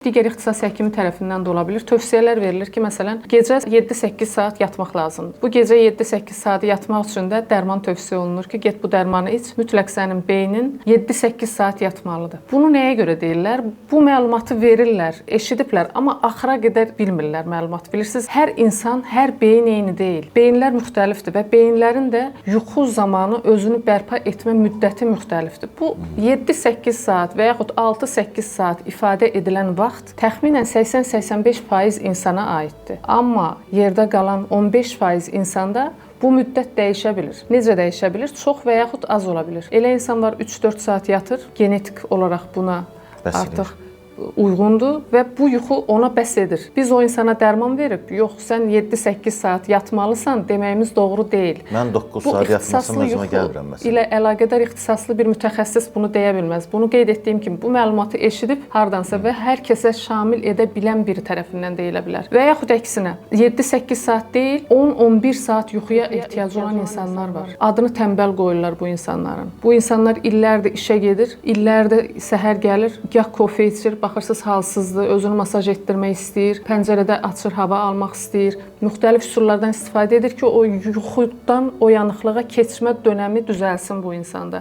Digər ixtisas həkimi tərəfindən də ola bilir. Tövsiyələr verilir ki, məsələn, gecə 7-8 saat yatmaq lazımdır. Bu gecə 7-8 saat yatmaq üçün də dərman tövsiyə olunur ki, get bu dərmanı iç, mütləq sənin beynin 7-8 saat yatmalıdır. Bunu nəyə görə deyirlər? Bu məlumatı verirlər, eşidiblər, amma axıra qədər bilmirlər məlumat. Bilirsiniz, hər insan, hər beyin eyni deyil. Beyinlər müxtəlifdir və beyinlərin də yuxu zamanı özünü bərpa etmə müddəti müxtəlifdir. Bu 7-8 saat və yaxud 6-8 saat ifadə edilən vaxt təxminən 80-85% insana aiddir. Amma yerdə qalan 15% insanda bu müddət dəyişə bilir. Necə dəyişə bilir? Çox və yaxud az ola bilir. Elə insan var 3-4 saat yatır, genetik olaraq buna artıq uyğundur və bu yuxu ona bəs edir. Biz o insana dərman verib, yox sən 7-8 saat yatmalısan deməyimiz doğru deyil. Mən 9 saat yatmasam özümə gəlmirəm məsələn. İlə əlaqədar ixtisaslı bir mütəxəssis bunu deyə bilməz. Bunu qeyd etdiyim kimi bu məlumatı eşidib hardansa və hər kəsə şamil edə bilən biri tərəfindən deyilə bilər. Və yaxud əksinə 7-8 saat deyil, 10-11 saat yuxuya ehtiyacı olan insanlar var. Adını tənbəl qoyurlar bu insanların. Bu insanlar illərdir işə gedir, illərdir səhər gəlir, gah kofe içir, baxırsınız halsızdır, özünü masaj etdirmək istəyir, pəncərədə açır, hava almaq istəyir, müxtəlif üsullardan istifadə edir ki, o yuxudan oyanıqlığa keçmə dönəmi düzəlsin bu insanda.